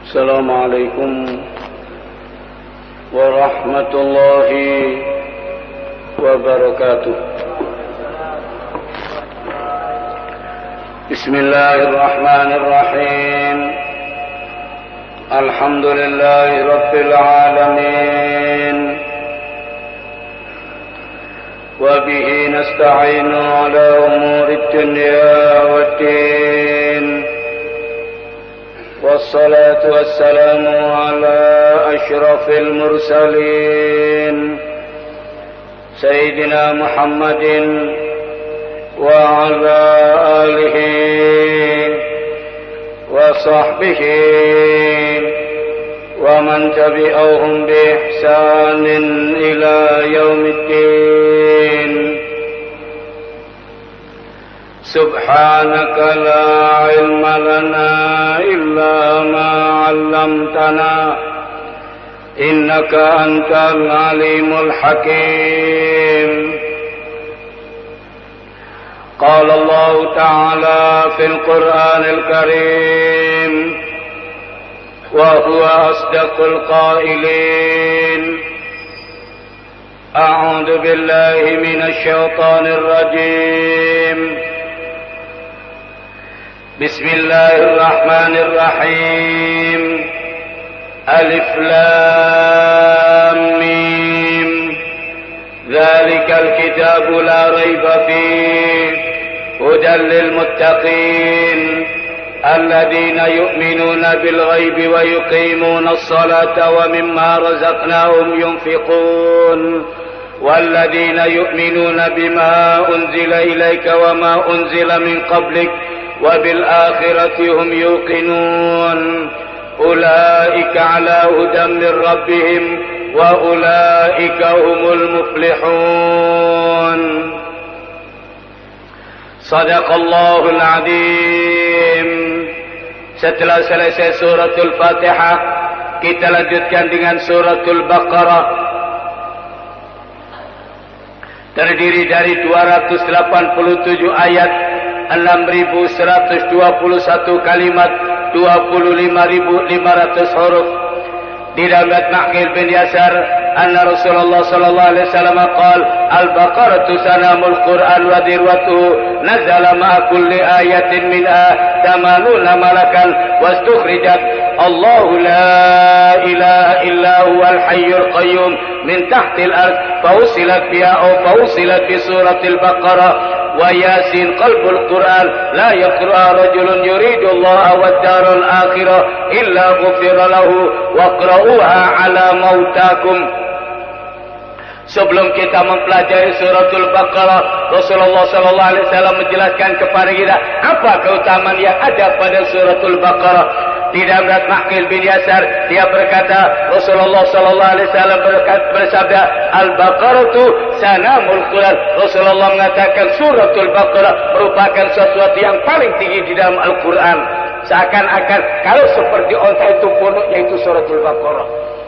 السلام عليكم ورحمة الله وبركاته. بسم الله الرحمن الرحيم. الحمد لله رب العالمين، وبه نستعين على أمور الدنيا والدين، والصلاة والسلام على أشرف المرسلين سيدنا محمد وعلى آله وصحبه ومن تبعهم بإحسان إلى يوم الدين. سبحانك لا علم لنا إلا ما علمتنا إنك أنت العليم الحكيم. قال الله تعالى في القرآن الكريم وهو أصدق القائلين: أعوذ بالله من الشيطان الرجيم. بسم الله الرحمن الرحيم. ألف لام ميم. ذلك الكتاب لا ريب فيه هدى للمتقين الذين يؤمنون بالغيب ويقيمون الصلاة ومما رزقناهم ينفقون والذين يؤمنون بما أنزل إليك وما أنزل من قبلك وبالآخرة هم يوقنون أولئك على هدى من ربهم وأولئك هم المفلحون. Sadaqallahul Azim. Setelah selesai suratul Fatihah, kita lanjutkan dengan suratul Baqarah. Terdiri dari 287 ayat, 6121 kalimat, 25.500 huruf. Diriwayat Ma'qil bin Yasar anna Rasulullah sallallahu alaihi wasallam qala al-baqaratu sanamul Qur'an wa dirwatuhu nazala ma'a kulli ayatin minha 80 malakan wastukhrijat Allahu la ilaha illa huwal hayyul qayyum min tahtil ard fawsilat biha aw fawsilat bi suratil Baqarah wa yasin qalbul Qur'an la yaqra rajulun yuridu Allah wad darul akhirah illa ghufira lahu waqra'uha ala mautakum. Sebelum kita mempelajari suratul Baqarah, Rasulullah sallallahu alaihi wasallam menjelaskan kepada kita apa keutamaan yang ada pada suratul Baqarah. Di dalam riwayat Ma'qil bin Yasar, dia berkata, Rasulullah sallallahu alaihi wasallam bersabda, al-Baqaratu sanamul Quran. Rasulullah mengatakan suratul Baqarah merupakan sesuatu yang paling tinggi di dalam Al-Quran. Seakan-akan kalau seperti onta itu punuknya itu suratul Baqarah.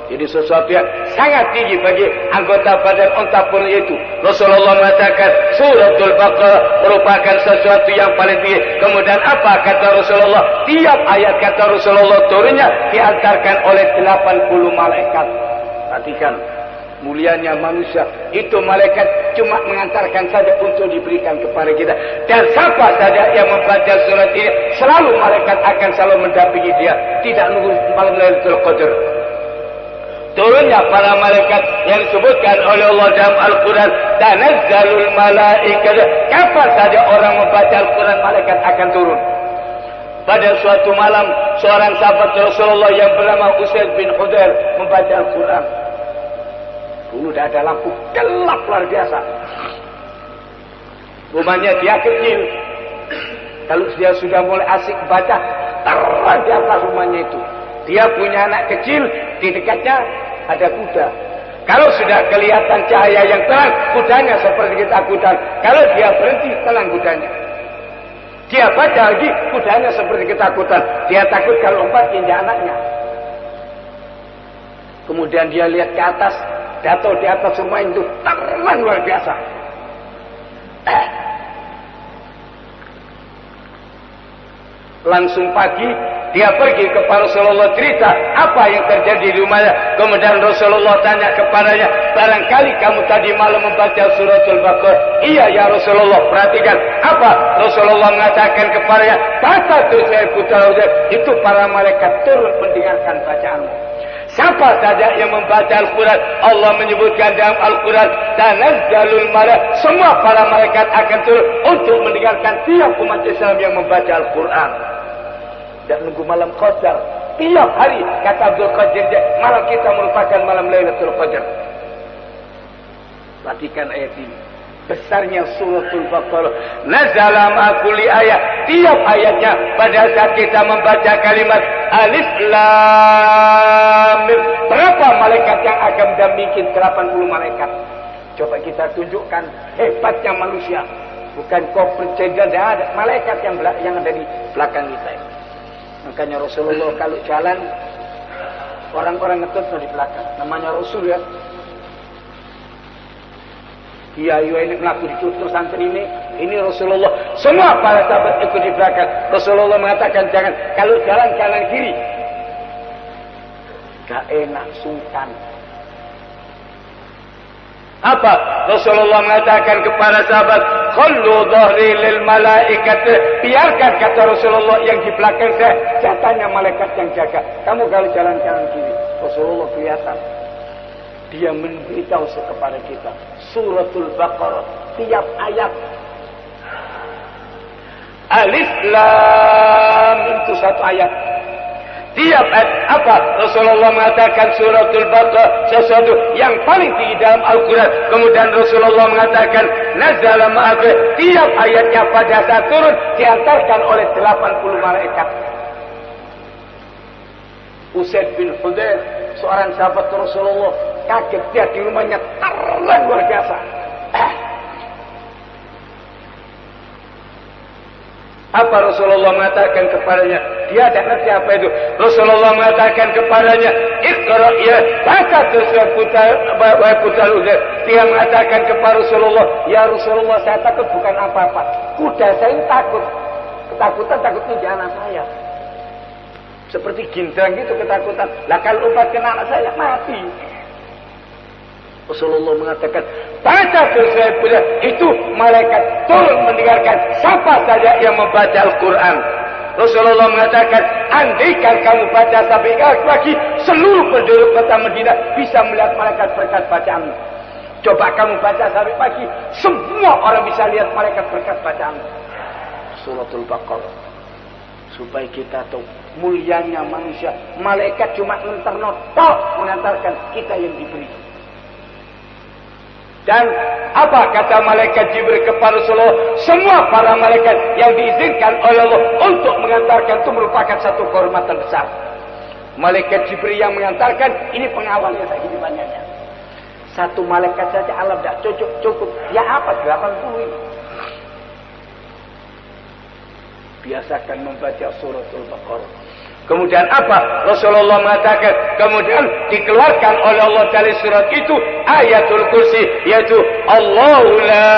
Jadi sesuatu yang sangat tinggi bagi anggota badan onta punuk itu. Rasulullah mengatakan suratul Baqarah merupakan sesuatu yang paling tinggi. Kemudian apa kata Rasulullah? Tiap ayat kata Rasulullah turunnya diantarkan oleh 80 malaikat. Perhatikan mulianya manusia. Itu malaikat cuma mengantarkan saja untuk diberikan kepada kita. Dan siapa saja yang membaca surat ini, selalu malaikat akan selalu mendampingi dia. Tidak nunggu malam Lailatul Qadar. Turunnya para malaikat yang disebutkan oleh Allah dalam Al-Quran, tanazzalul malaikat. Kapan saja orang membaca Al-Quran, malaikat akan turun. Pada suatu malam, seorang sahabat Rasulullah yang bernama Usaid bin Hudair membaca Al-Quran. Dulu dah ada lampu gelap luar biasa. Rumahnya dia kecil. Kalau dia sudah mulai asik baca, terang di atas rumahnya itu. Dia punya anak kecil, di dekatnya ada kuda. Kalau sudah kelihatan cahaya yang terang, kudanya seperti ketakutan. Kalau dia berhenti, tenang kudanya. Dia baca lagi, kudanya seperti ketakutan. Dia takut kalau lompat injak anaknya. Kemudian dia lihat ke atas, jatuh di atas rumah itu, terang luar biasa. Langsung pagi Dia pergi kepada Rasulullah cerita apa yang terjadi di rumahnya. Kemudian Rasulullah tanya kepadanya, barangkali kamu tadi malam membaca suratul Baqarah? Iya ya Rasulullah. Perhatikan apa Rasulullah mengatakan kepadanya, baca tu saya putra itu para malaikat turun mendengarkan bacaanmu. Siapa saja yang membaca Al-Quran, Allah menyebutkan dalam Al-Quran, tanazzalul malaik, semua para malaikat akan turun untuk mendengarkan tiap umat Islam yang membaca Al-Quran. Dan menunggu malam Qadar. Tiap hari, kata Abdul Qadir, malam kita merupakan malam Lailatul Qadar. Perhatikan ayat ini. Besarnya suratul Baqarah. Nazala ma'akuli ayat. Tiap ayatnya pada saat kita membaca kalimat Alif Lam Mim. Berapa malaikat yang akan mendampingi? 80 malaikat. Coba kita tunjukkan hebatnya manusia. Bukan kau percaya ada malaikat yang ada di belakang kita. Makanya Rasulullah kalau jalan, orang-orang ngetut di belakang. Namanya Rasul ya. Iya, ini melaku di cutur santri ini Rasulullah. Semua para sahabat ikut di belakang. Rasulullah mengatakan jangan, kalau jalan kanan kiri. Gak enak, sungkan. Apa? Rasulullah mengatakan kepada sahabat, khallu dhahri lil malaikat. Biarkan, kata Rasulullah, yang di belakang saya jatahnya malaikat yang jaga. Kamu kalau jalan kanan kiri, Rasulullah kelihatan. Dia memberitahu kepada kita suratul Baqarah tiap ayat. Alif Lam itu satu ayat. Tiap ayat apa? Rasulullah mengatakan suratul Baqarah sesuatu yang paling tinggi dalam Al-Quran. Kemudian Rasulullah mengatakan nazala ma'akul. Tiap ayatnya pada saat turun diantarkan oleh 80 malaikat. Usaid bin Hudair, seorang sahabat Rasulullah, kaget dia di rumahnya terang luar biasa. Apa Rasulullah mengatakan kepadanya? Dia tidak ngerti apa itu. Rasulullah mengatakan kepadanya, Iqra ya, baca sesuai putar Uzair. Dia mengatakan kepada Rasulullah, ya Rasulullah, saya takut bukan apa-apa. Kuda saya takut. Ketakutan takutnya di anak saya. Seperti ginjang gitu ketakutan. Lah kalau obat kena anak saya mati. Rasulullah mengatakan, baca sesuai putar. Itu malaikat turun mendengarkan siapa saja yang membaca Al-Quran. Rasulullah mengatakan, andaikan kamu baca sampai pagi, seluruh penduduk kota Madinah bisa melihat malaikat berkat bacaanmu. Coba kamu baca sampai pagi, semua orang bisa lihat malaikat berkat bacaanmu. Suratul Baqarah. Supaya kita tahu mulianya manusia. Malaikat cuma mengantarkan kita yang diberi. Dan apa kata malaikat Jibril kepada Rasulullah? Semua para malaikat yang diizinkan oleh Allah untuk mengantarkan itu merupakan satu kehormatan besar. Malaikat Jibril yang mengantarkan, ini pengawalnya saya gini banyaknya. Satu malaikat saja alam tidak cukup. Ya apa 80 ini? Biasakan membaca suratul Baqarah. Kemudian apa? Rasulullah mengatakan, kemudian dikeluarkan oleh Allah dari surat itu ayatul kursi, yaitu Allahu la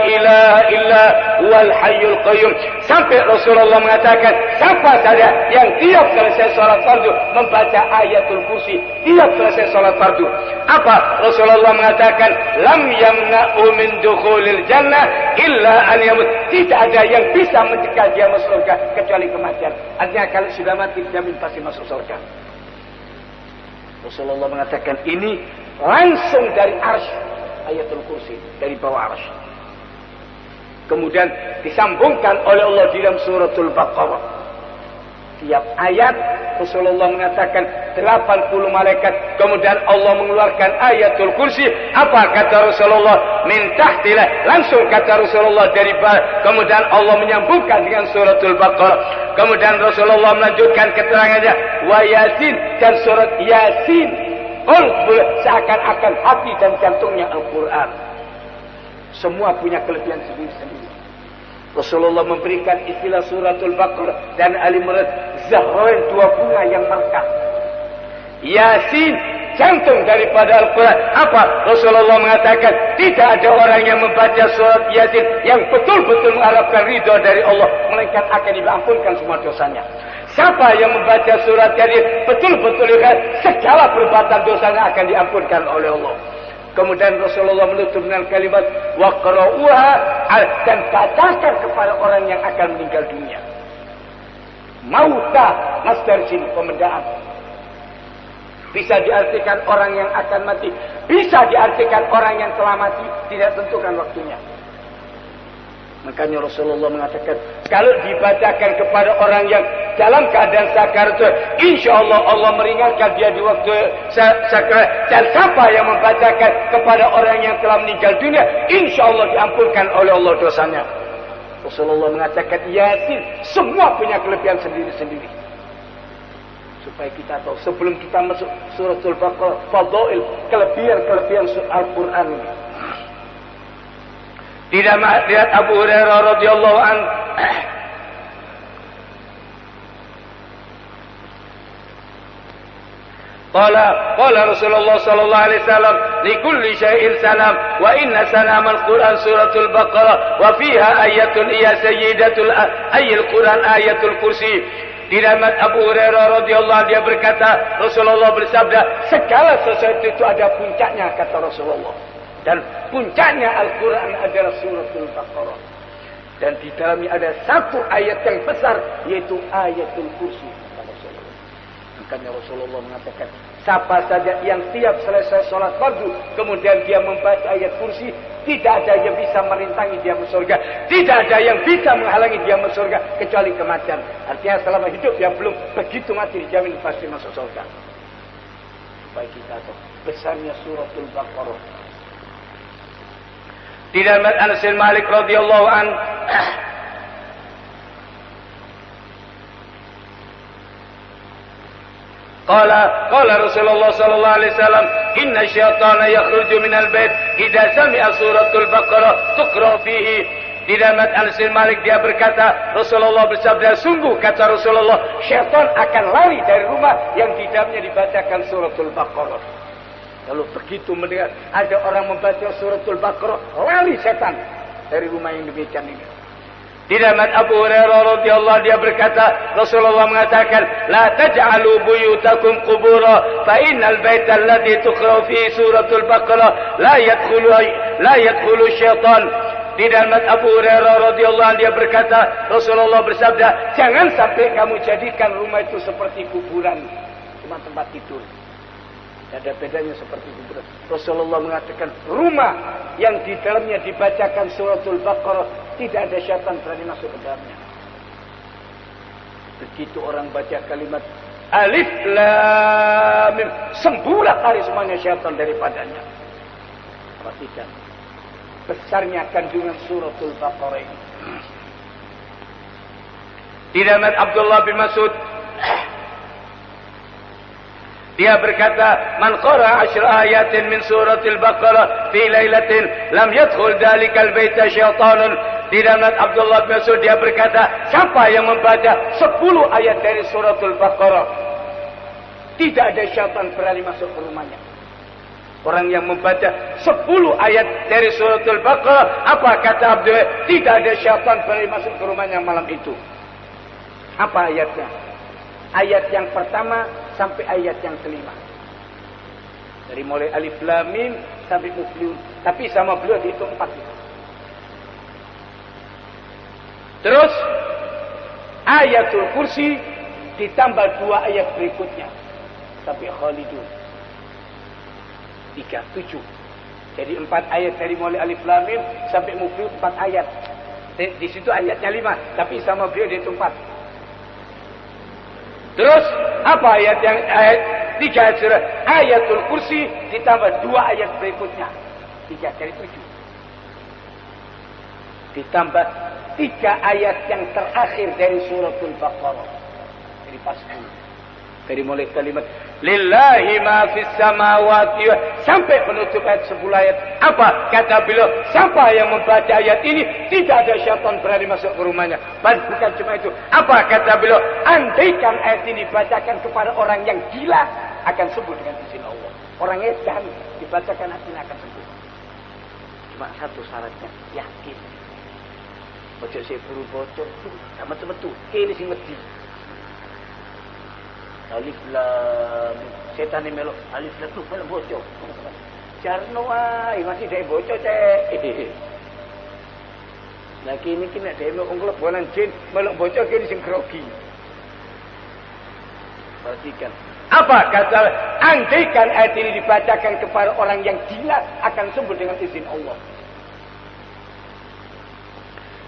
ilaha illa huwal hayyul qayyum. Sampai Rasulullah mengatakan, siapa saja yang tiap selesai salat fardu membaca ayatul kursi, tiap selesai salat fardu. Apa? Rasulullah mengatakan, lam yamna'u min dukhulil jannah illa an yamut. Tidak ada yang bisa mencegah dia masuk surga kecuali kematian. Artinya kalau sudah mati dijamin pasti masuk surga. Rasulullah mengatakan ini langsung dari arsy, ayatul kursi dari bawah arsy. Kemudian disambungkan oleh Allah di dalam suratul Baqarah. Tiap ayat Rasulullah mengatakan 80 malaikat. Kemudian Allah mengeluarkan ayatul kursi. Apa kata Rasulullah? Min tahtilah. Langsung kata Rasulullah dari bawah. Kemudian Allah menyambungkan dengan suratul Baqarah. Kemudian Rasulullah melanjutkan keterangannya. Wa Yasin, dan surat Yasin. Seakan-akan hati dan jantungnya Al-Quran. Semua punya kelebihan sendiri-sendiri. Rasulullah memberikan istilah suratul Baqarah dan Ali Imran Zahrain, dua bunga yang mekar. Yasin, jantung daripada Al-Quran. Apa? Rasulullah mengatakan tidak ada orang yang membaca surat Yasin yang betul-betul mengharapkan ridha dari Allah, melainkan akan diampunkan semua dosanya. Siapa yang membaca surat Yasin betul-betul segala perbuatan dosanya akan diampunkan oleh Allah. Kemudian Rasulullah menutup dengan kalimat waqra'uha, dan bacakan kepada orang yang akan meninggal dunia. Mauta, masdar sini pemendaan. Bisa diartikan orang yang akan mati, bisa diartikan orang yang telah mati, tidak tentukan waktunya. Makanya Rasulullah mengatakan, kalau dibacakan kepada orang yang dalam keadaan sakaratul, insya Allah Allah meringankan dia di waktu sakaratul. Dan siapa yang membacakan kepada orang yang telah meninggal dunia, insya Allah diampunkan oleh Allah dosanya. Rasulullah mengatakan, Yasin semua punya kelebihan sendiri-sendiri. Supaya kita tahu, sebelum kita masuk suratul Baqarah, fadail, kelebihan Al-Quran ini. Tidak lihat Abu Hurairah radhiyallahu an. Qala Rasulullah sallallahu alaihi wasallam li kulli syai'in salam wa inna salam al-Quran suratul Baqarah wa fiha ayatun iya sayyidatul ayil Quran ayatul kursi. Di dalam Abu Hurairah radhiyallahu dia berkata, Rasulullah bersabda, segala sesuatu itu ada puncaknya, kata Rasulullah. Dan puncaknya Al-Quran adalah suratul Baqarah. Dan di dalamnya ada satu ayat yang besar, yaitu ayatul kursi. Makanya Rasulullah mengatakan, siapa saja yang tiap selesai sholat fardu, kemudian dia membaca ayat kursi, tidak ada yang bisa merintangi dia masuk surga. Tidak ada yang bisa menghalangi dia masuk surga, kecuali kematian. Artinya selama hidup dia belum, begitu mati dijamin pasti masuk surga. Supaya kita tahu besarnya suratul Baqarah. Di dalam Anas bin Malik radhiyallahu an, qala Rasulullah sallallahu alaihi wasallam, inna syaitana yakhruju minal bait idza sami'a suratul Baqarah tuqra fihi. Di dalam Anas bin Malik dia berkata, Rasulullah bersabda, sungguh kata Rasulullah, syaitan akan lari dari rumah yang di dalamnya dibacakan suratul Baqarah. Kalau begitu mendengar ada orang membaca suratul Baqarah, lari setan dari rumah yang demikian ini. Di dalam Abu Hurairah radhiyallahu dia berkata, Rasulullah mengatakan, la taj'alu buyutakum qubura fa innal baita alladhi tuqra fi suratul Baqarah la yadkhulu syaitan. Di dalam Abu Hurairah radhiyallahu dia berkata, Rasulullah bersabda, jangan sampai kamu jadikan rumah itu seperti kuburan, cuma tempat tidur. Tidak ada bedanya seperti itu. Rasulullah mengatakan, rumah yang di dalamnya dibacakan suratul Baqarah, tidak ada syaitan berani masuk ke dalamnya. Begitu orang baca kalimat Alif Lam Mim, sembuhlah lari semuanya syaitan daripadanya. Perhatikan besarnya kandungan suratul Baqarah ini. Di dalam Abdullah bin Mas'ud dia berkata, man qara 10 ayatin min suratil Baqarah fi lailatin lam yadkhul dalikal baita syaitanun. Di dalam Abdullah bin Mas'ud dia berkata, siapa yang membaca 10 ayat dari suratul Baqarah, tidak ada syaitan berani masuk ke rumahnya. Orang yang membaca 10 ayat dari suratul Baqarah, apa kata Abdullah? Tidak ada syaitan berani masuk ke rumahnya malam itu. Apa ayatnya? Ayat yang pertama sampai ayat yang kelima. Dari mulai Alif Lam Mim sampai Muflihun. Tapi sama beliau dihitung 4 itu. Terus ayatul kursi ditambah 2 ayat berikutnya sampai Khalidun. 37. Jadi 4 ayat dari mulai Alif Lam Mim sampai Muflihun, 4 ayat. Di situ ayatnya 5, tapi sama beliau dihitung 4. Terus apa ayat yang ayat 3 surah ayatul kursi ditambah 2 ayat berikutnya 3 kali 7 ditambah 3 ayat yang terakhir dari suratul Baqarah, jadi pas 10. Dari mulai kalimat lillahi ma fis samawati sampai penutup ayat 10 ayat. Apa kata beliau? Siapa yang membaca ayat ini tidak ada syaitan berani masuk ke rumahnya. Bukan cuma itu. Apa kata beliau? Andaikan ayat ini dibacakan kepada orang yang gila, akan sembuh dengan izin Allah. Orang edan dibacakan hatinya akan sembuh. Cuma satu syaratnya, yakin. Ojo sik buru bocor, sama betul. Ini sing wedi. Alif lam setan ni melok alif lam tu melok bocor. Jarno wae masih dek bocor cek. Lagi ini kena demo ungklep bolan jin melok bocor kini sing grogi. Perhatikan. Apa kata andaikan ayat ini dibacakan kepada orang yang gila akan sembuh dengan izin Allah.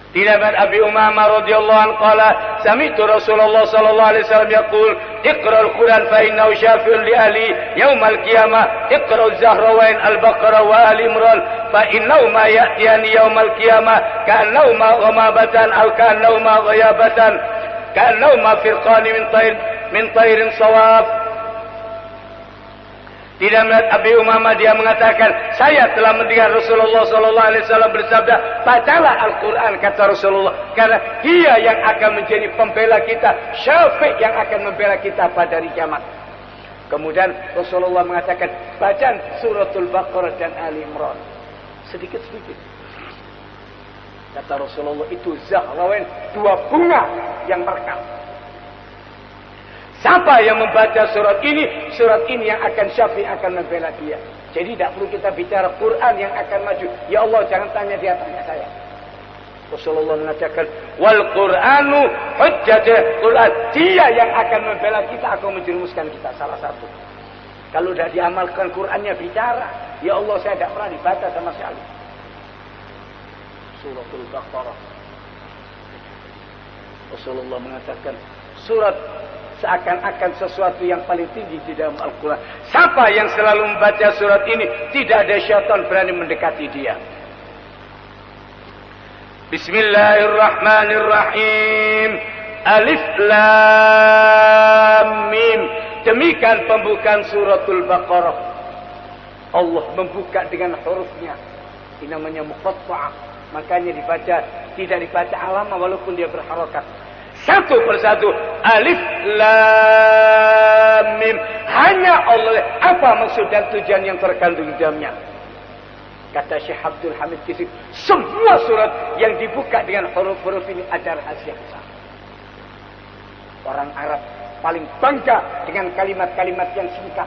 Diriwayatkan Abi Umamah radhiyallahu anhu qala sami'tu Rasulullah sallallahu alaihi wasallam yaqul iqra'ul Qur'an fa innahu syafi'un li ahli yaumal qiyamah iqra'uz Zahrawain al-Baqarah wa Ali Imran fa innahu ma ya'tiyani yaumal qiyamah ka'annahu ma ghamabatan aw ka'annahu ma ghayabatan ka'annahu ma firqani min tayrin sawab. Tidak melihat Abi Umamah dia mengatakan, saya telah mendengar Rasulullah sallallahu alaihi wasallam bersabda, bacalah Al-Qur'an kata Rasulullah karena dia yang akan menjadi pembela kita, syafi' yang akan membela kita pada hari kiamat. Kemudian Rasulullah mengatakan, baca suratul Baqarah dan Ali Imran. Sedikit-sedikit. Kata Rasulullah itu Zahrawain, dua bunga yang merekam. Siapa yang membaca surat ini yang akan syafi' akan membela dia. Jadi tidak perlu kita bicara Quran yang akan maju. Ya Allah jangan tanya dia, tanya saya. Rasulullah mengatakan, wal Qur'anu hujjatun Quran. Dia yang akan membela kita, akan menjerumuskan kita salah satu. Kalau tidak diamalkan Qurannya bicara, ya Allah saya tidak pernah dibaca sama sekali. Suratul Baqarah. Rasulullah mengatakan surat seakan-akan sesuatu yang paling tinggi di dalam Al-Quran. Siapa yang selalu membaca surat ini, tidak ada syaitan berani mendekati dia. Bismillahirrahmanirrahim. Alif lam mim. Demikian pembukaan suratul Baqarah. Allah membuka dengan hurufnya. Ini namanya muqatta'ah. Makanya dibaca, tidak dibaca alama walaupun dia berharokat. Satu persatu alif lam mim. Hanya Allah. Apa maksud dan tujuan yang terkandung di dalamnya? Kata Syekh Abdul Hamid Kisik, semua surat yang dibuka dengan huruf-huruf ini ada rahasia besar. Orang Arab paling bangga dengan kalimat-kalimat yang singkat.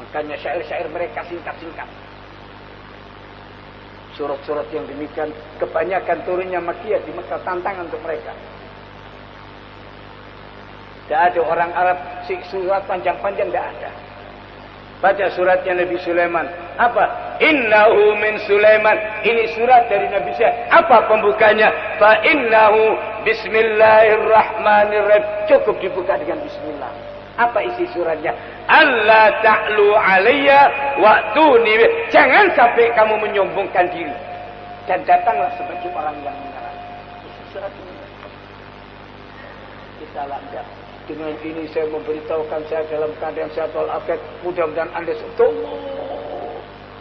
Makanya syair-syair mereka singkat-singkat. Surat-surat yang demikian kebanyakan turunnya Makkiyah di Mekah, tantangan untuk mereka. Tidak ada orang Arab surat panjang-panjang, tidak ada. Baca suratnya Nabi Sulaiman. Apa? Innahu min Sulaiman. Ini surat dari Nabi Sulaiman. Apa pembukanya? Fa innahu bismillahirrahmanirrahim. Cukup dibuka dengan bismillah. Apa isi suratnya? Allah ta'lu alayya wa'tuni. Jangan sampai kamu menyombongkan diri. Dan datanglah sebagai orang yang menyerah. Isi surat ini. Kita lanjut. Dengan ini saya memberitahukan saya dalam keadaan sehat walafiat. Mudah-mudahan Anda tolong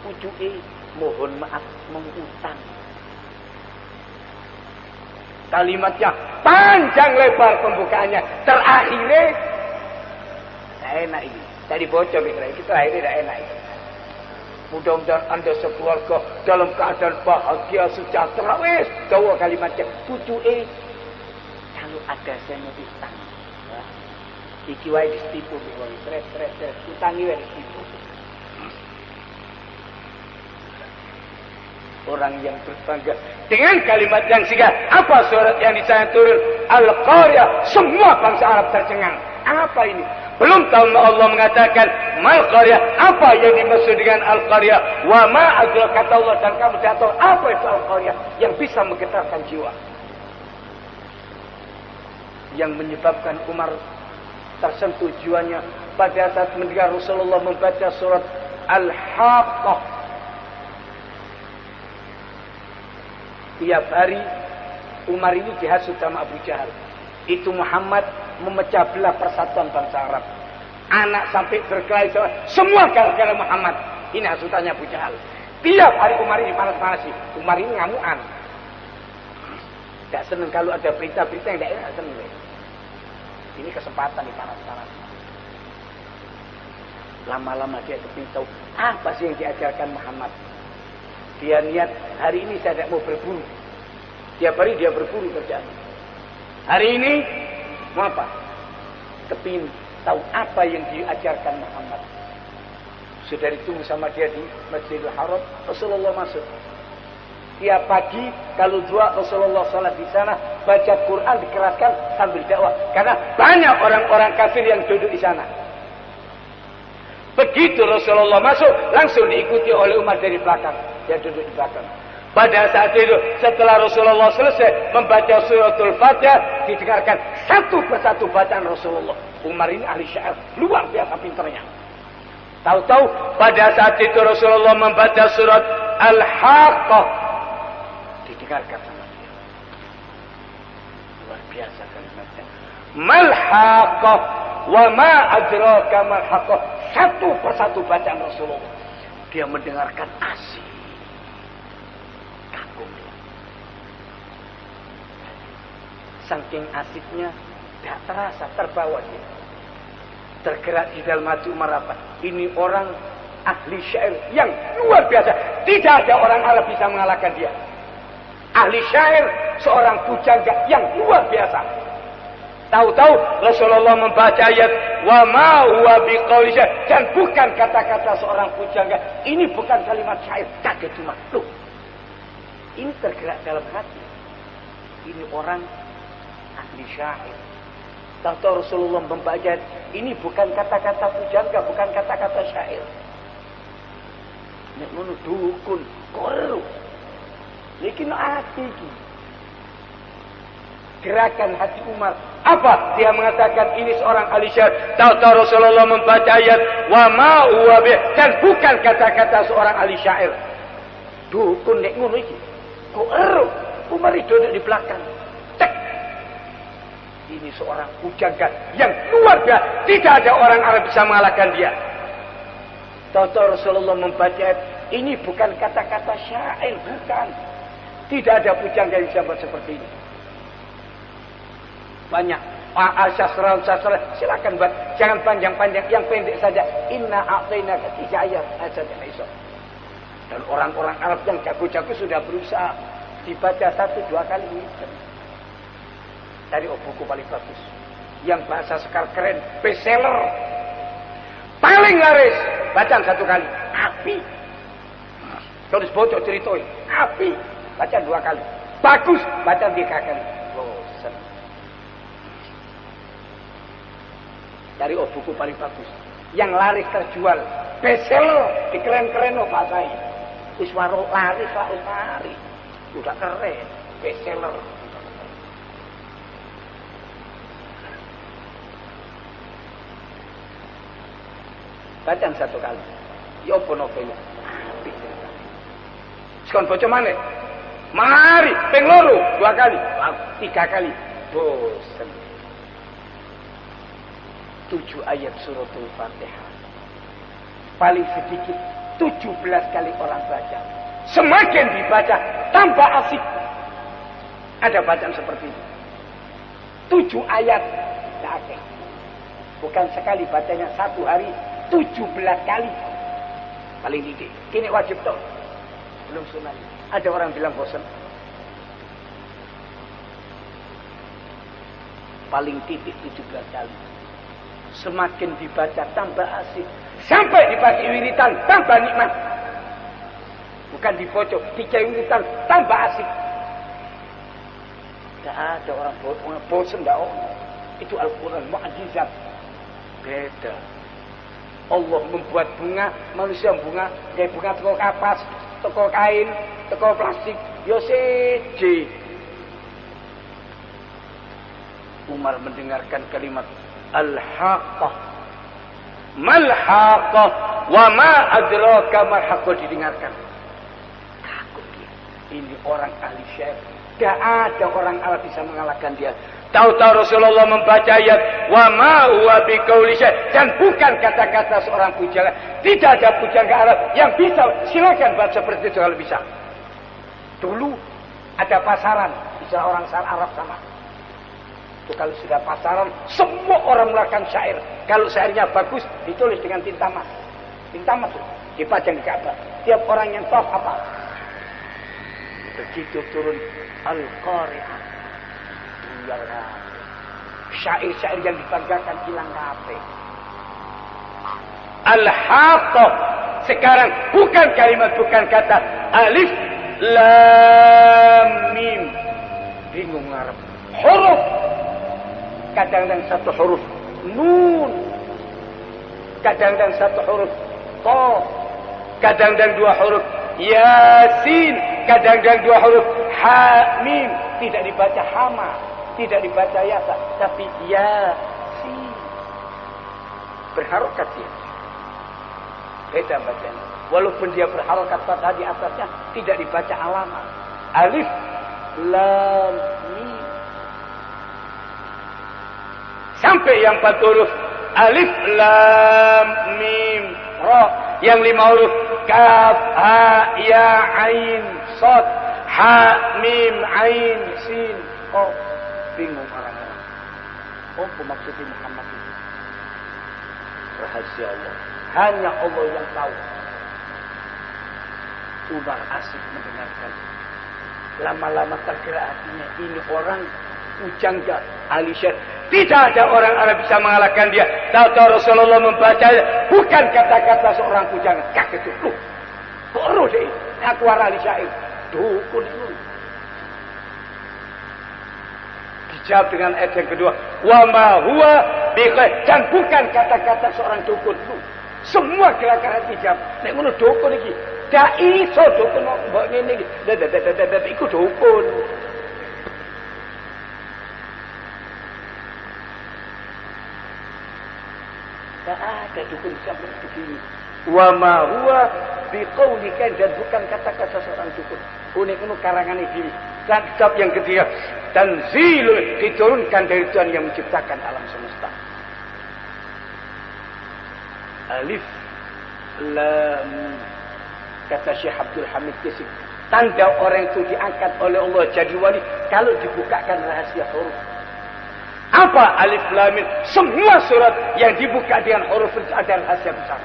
ujui, mohon maaf mengutang. Kalimatnya panjang lebar pembukaannya. Terakhirnya tidak enak ini. Tadi bocor kira kita akhirnya tidak enak ini. Mudah-mudahan Anda sekeluarga dalam keadaan bahagia sejahtera. Wes, jauh kalimatnya. Ujui. Kalau ada saya mau utang. Iki wae ditipu wae stres utangi wae ditipu. Orang yang berbangga dengan kalimat yang singkat. Apa surat yang disayang turun? Al-Qaryah. Semua bangsa Arab tercengang. Apa ini? Belum tahu Allah mengatakan Mal-Qaryah. Apa yang dimaksud dengan Al-Qaryah? Wa ma adra kata Allah dan kamu jatuh. Apa itu Al-Qaryah? Yang bisa menggetarkan jiwa. Yang menyebabkan Umar tersentuh jiwanya pada saat mendengar Rasulullah membaca surat Al-Haqqah. Tiap hari Umar ini dihasut sama Abu Jahal. Itu Muhammad memecah belah persatuan bangsa Arab. Anak sampai berkelahi semua gara-gara Muhammad. Ini hasutannya Abu Jahal. Tiap hari Umar ini panas-panasi. Umar ini ngamuan. Tidak senang kalau ada berita-berita yang tidak enak, senang. Ini kesempatan di panas-panas. Lama-lama dia kepingin tahu apa sih yang diajarkan Muhammad. Dia niat hari ini saya tidak mau berburu. Tiap hari dia berburu kerjaan. Hari ini mau apa? Kepingin tahu apa yang diajarkan Muhammad. Sudah ditunggu sama dia di Masjidil Haram, Rasulullah masuk. Tiap pagi kalau dua Rasulullah salat di sana, baca Quran dikeraskan sambil dakwah. Karena banyak orang-orang kafir yang duduk di sana. Begitu Rasulullah masuk, langsung diikuti oleh Umar dari belakang. Dia duduk di belakang. Pada saat itu, setelah Rasulullah selesai membaca suratul Fatihah, didengarkan satu persatu bacaan Rasulullah. Umar ini ahli syair, luar biasa pintarnya. Tahu-tahu pada saat itu Rasulullah membaca surat Al-Haqqah, didengarkan sama dia. Luar biasa kalimatnya. Mal-Haqqah wa ma adraka mal-Haqqah. Satu persatu bacaan Rasulullah. Dia mendengarkan asik. Kagum dia. Saking asiknya, tidak terasa, terbawa dia. Tergerak di dalam hati Umar apa? Ini orang ahli syair yang luar biasa. Tidak ada orang Arab bisa mengalahkan dia. Ahli syair, seorang pujangga yang luar biasa. Tahu-tahu Rasulullah membaca ayat wa ma huwa biqauli syair, dan bukan kata-kata seorang pujangga. Ini bukan kalimat syair, kaget cuma loh. Ini tergerak dalam hati. Ini orang ahli syair. Tahu-tahu Rasulullah membaca ini bukan kata-kata pujangga, bukan kata-kata syair. Nek ngono dukun, koru. Iki no ati iki. Gerakan hati Umar. Apa? Dia mengatakan ini seorang ahli syair. Tahu-tahu Rasulullah membaca ayat wa ma huwa bi, dan bukan kata-kata seorang ahli syair. Dukun nek ngono iki. Koru. Umar itu duduk di belakang. Ini seorang pujangga yang luar biasa. Tidak ada orang Arab bisa mengalahkan dia. Tahu-tahu Rasulullah membaca ini bukan kata-kata syair, bukan. Tidak ada pujangga yang bisa buat seperti ini. Banyak sastra, silakan buat. Jangan panjang-panjang, yang pendek saja. Inna a'tainaka 3 ayat saja iso. Dan orang-orang Arab yang jago-jago sudah berusaha dibaca 1-2 kali. Dari buku paling bagus, yang bahasa sekarang keren, bestseller, paling laris, bacaan 1 kali, api. Terus bocor ceritain, api, baca 2 kali, bagus, baca 3 kali, bosan. Dari buku paling bagus, yang laris terjual, bestseller, dikeren-keren bahasa ini, iswaro laris, udah keren, bestseller. Bacaan 1 kali. Ya apa novelnya? Apik. Sekon baca mana? Mari, ping 2 kali, 3 kali. Bosan. 7 ayat suratul Fatihah. Paling sedikit 17 kali orang baca. Semakin dibaca, tambah asik. Ada bacaan seperti itu. 7 ayat. Tidak. Bukan sekali bacanya 1 hari. 17 kali. Paling dikit. Kini wajib toh. Belum sunat. Ada orang bilang bosan. Paling titik 17 kali. Semakin dibaca tambah asik. Sampai dipakai wiritan tambah nikmat. Bukan dipocok, dikai wiritan tambah asik. Tidak ada orang bosan, tidak ada. Itu Al-Quran mukjizat. Beda. Allah membuat bunga, manusia bunga, kayak bunga teko kapas, teko kain, teko plastik, yo seje. Umar mendengarkan kalimat Al-Haqqah. Mal-Haqqah wa ma adraka mal-Haqqah, didengarkan. Takut dia. Ini orang ahli syair. Tidak ada orang Arab bisa mengalahkan dia. Tahu-tahu Rasulullah membaca ayat wa ma huwa biqauli syair, dan bukan kata-kata seorang pujangga. Tidak ada pujangga Arab yang bisa. Silakan buat seperti itu kalau bisa. Dulu ada pasaran, bisa orang Arab sama. Itu kalau sudah pasaran, semua orang melakukan syair. Kalau syairnya bagus, ditulis dengan tinta emas. Tinta emas dipajang di Ka'bah. Tiap orang yang tahu apa? Begitu turun Al-Qari'ah. Syair-syair yang dibanggakan hilang kabeh. Al-Haqqah. Sekarang bukan kalimat, bukan kata alif lam mim. Bingung ngarep. Huruf. Kadang-kadang satu huruf nun. Kadang-kadang satu huruf ta. Kadang-kadang dua huruf Yasin. Kadang-kadang dua huruf Ha Mim. Tidak dibaca hama, tidak dibaca yasa, tapi Yasin. Berharokat dia. Beda bacanya. Walaupun dia berharokat pada di atasnya, tidak dibaca alamat. Alif lam mim. Sampai yang 4 huruf alif lam mim ra. Yang 5 huruf kaf ha ya ain sad ha mim ain sin. Oh, bingung orang-orang. Oh, maksudnya Muhammad itu. Rahasia Allah. Hanya Allah yang tahu. Umar asik mendengarkan. Lama-lama tergerak hatinya. Ini orang pujangga ahli syair. Tidak ada orang Arab bisa mengalahkan dia. Tahu-tahu Rasulullah membaca bukan kata-kata seorang pujangga. Kaget itu. Baru deh. Aku ahli syair. Dukun itu. Dijawab dengan ayat yang kedua. Wa ma huwa biqai. Dan bukan kata-kata seorang dukun. Semua gerakan hati jawab. Nek ngono dukun iki. Dak iso dukun mbok ngene iki. Iku dukun. Tak ada dukun sampai begini. Wa ma huwa biqaulika, dan bukan kata-kata seorang dukun. Unik ngono karangane dhewe. Dan kitab yang ketiga, tanzilul, diturunkan dari Tuhan yang menciptakan alam semesta. Alif lam, kata Syekh Abdul Hamid Kisik, tanda orang itu diangkat oleh Allah jadi wali kalau dibukakan rahasia huruf. Apa alif lam mim? Semua surat yang dibuka dengan huruf itu ada rahasia besar.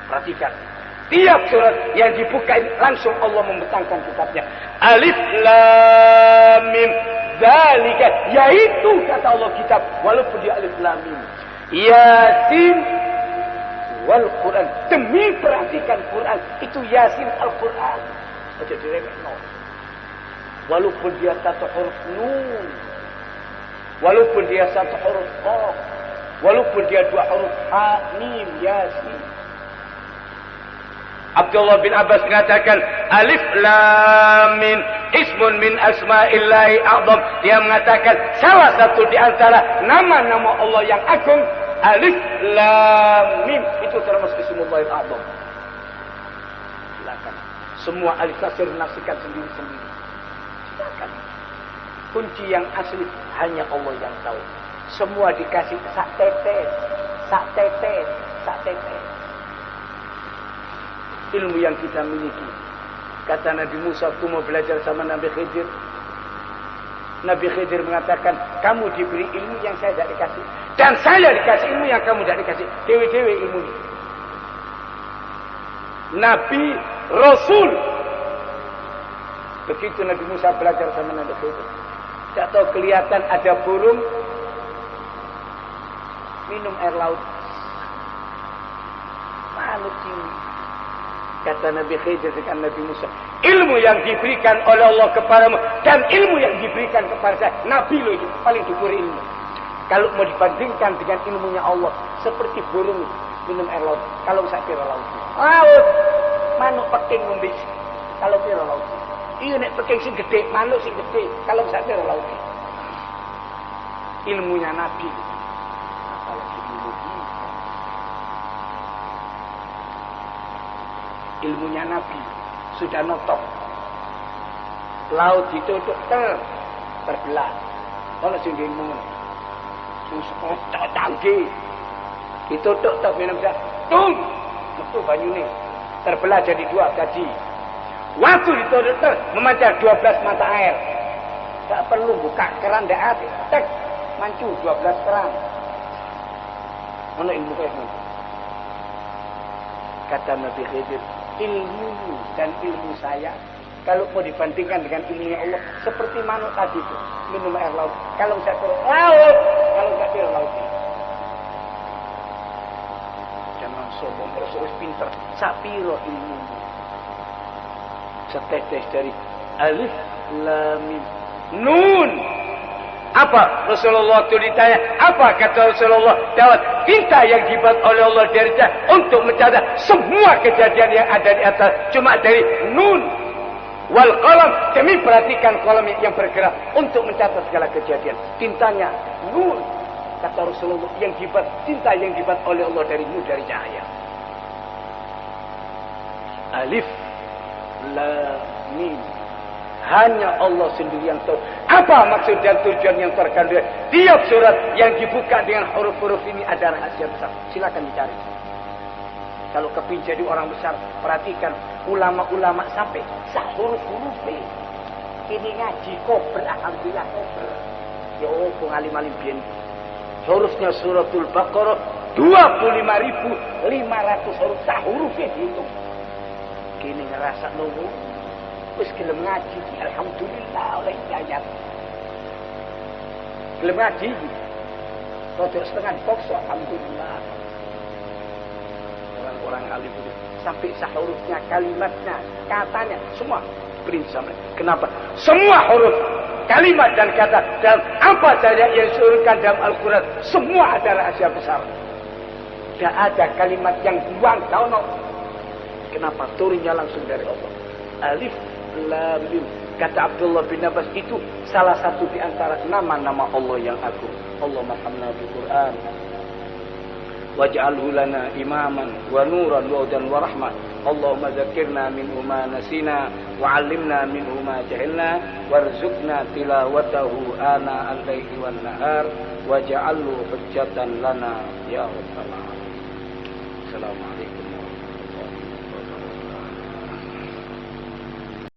Perhatikan, tiap surat yang dibuka langsung Allah membentangkan kitabnya. Alif lam mim zalika, yaitu kata Allah kitab, walaupun dia alif lam mim. Yasin wal Quran, demi perhatikan Quran, itu Yasin Al-Quran. Aja diremehno. Walaupun dia satu huruf nun, walaupun dia satu huruf qaf, walaupun dia dua huruf ha mim Yasin. Abdullah bin Abbas mengatakan alif lam mim ismun min asma'illahi a'zam. Dia mengatakan salah satu di antara nama-nama Allah yang agung, alif lam mim, itu termasuk ismullahil a'zam. Silakan. Semua ahli tafsir menafsirkan sendiri-sendiri. Silakan. Kunci yang asli hanya Allah yang tahu. Semua dikasih sak tetes, sak tetes, sak tetes. Ilmu yang kita miliki. Kata Nabi Musa, aku mau belajar sama Nabi Khidir. Nabi Khidir mengatakan, kamu diberi ilmu yang saya tidak dikasih. Dan saya dikasih ilmu yang kamu tidak dikasih. Dewe-dewe ilmu ini. Nabi, Rasul. Begitu Nabi Musa belajar sama Nabi Khidir. Tidak tahu kelihatan ada burung minum air laut. Makhluk ini. Kata Nabi Khidir dengan Nabi Musa, ilmu yang diberikan oleh Allah kepadamu dan ilmu yang diberikan kepada saya, Nabi lo itu paling dhuwur ilmu. Kalau mau dibandingkan dengan ilmunya Allah, seperti burung minum air laut. Kalau saya kira laut, laut manuk peking ngombe. Kalau kira laut, iya nek peking sing gede, manuk sing gede. Kalau saya kira laut, ilmunya Nabi. Ilmunya Nabi sudah notok. Laut ditutup terbelah. Ono sing ilmu ngono. Sing sepotong tangge. Ditutup tak minum sak. Tung. Metu banyune. Terbelah jadi dua gaji. Waktu ditutup memancar 12 mata air. Tak perlu buka keran ndak ate. Tek mancu 12 keran. Ono ilmu kayak gitu. Kata Nabi Khidir, ilmu dan ilmu saya kalau mau dibandingkan dengan ilmunya Allah seperti manuk tadi itu minum air laut. Kalau saya turun laut, kalau lauti. Jangan sombong, terus pinter. Sapiro ilmu. Setetes dari alif lam mim nun. Apa Rasulullah itu ditanya? Apa kata Rasulullah? Jawab, tinta yang dibuat oleh Allah dari untuk mencatat semua kejadian yang ada di atas. Cuma dari nun wal qalam, demi perhatikan kolam yang bergerak untuk mencatat segala kejadian. Tintanya nun, kata Rasulullah, yang dibuat, tinta yang dibuat oleh Allah dari nur, dari cahaya. Alif lam mim. Hanya Allah sendiri yang tahu apa maksud dan tujuan yang terkandung. Tiap surat yang dibuka dengan huruf-huruf ini ada rahasia besar. Silakan dicari. Kalau kepin jadi orang besar, perhatikan ulama-ulama sampai sahuruf-huruf ini ngaji kober, alhamdulillah kober. Ya Allah, alim-alim biyen. Hurufnya suratul Baqarah 25.500 huruf, sahurufnya dihitung. Kini ngerasa nunggu. Terus gelem ngaji, alhamdulillah oleh hidayat. Gelem ngaji, rotor setengah dipaksa, alhamdulillah. Orang-orang alim itu sampai sahurufnya, kalimatnya, katanya, semua prinsip. Kenapa? Semua huruf, kalimat dan kata dalam apa saja yang disurunkan dalam Al-Quran, semua ada rahasia besar. Tidak ada kalimat yang buang kauno. Kenapa? Turunnya langsung dari Allah. Alif lam mim. Kata Abdullah bin Abbas, itu salah satu di antara nama-nama Allah yang agung. Allahumma hamna bil Quran waj'alhu lana imaman wa nuran wa hudan wa rahmah. Allahumma dzakirna minhu ma nasina wa 'allimna minhu ma jahilna warzuqna tilawatahu ana al-laili wan nahar waj'alhu hujjatan lana ya rabbal alamin. Assalamualaikum.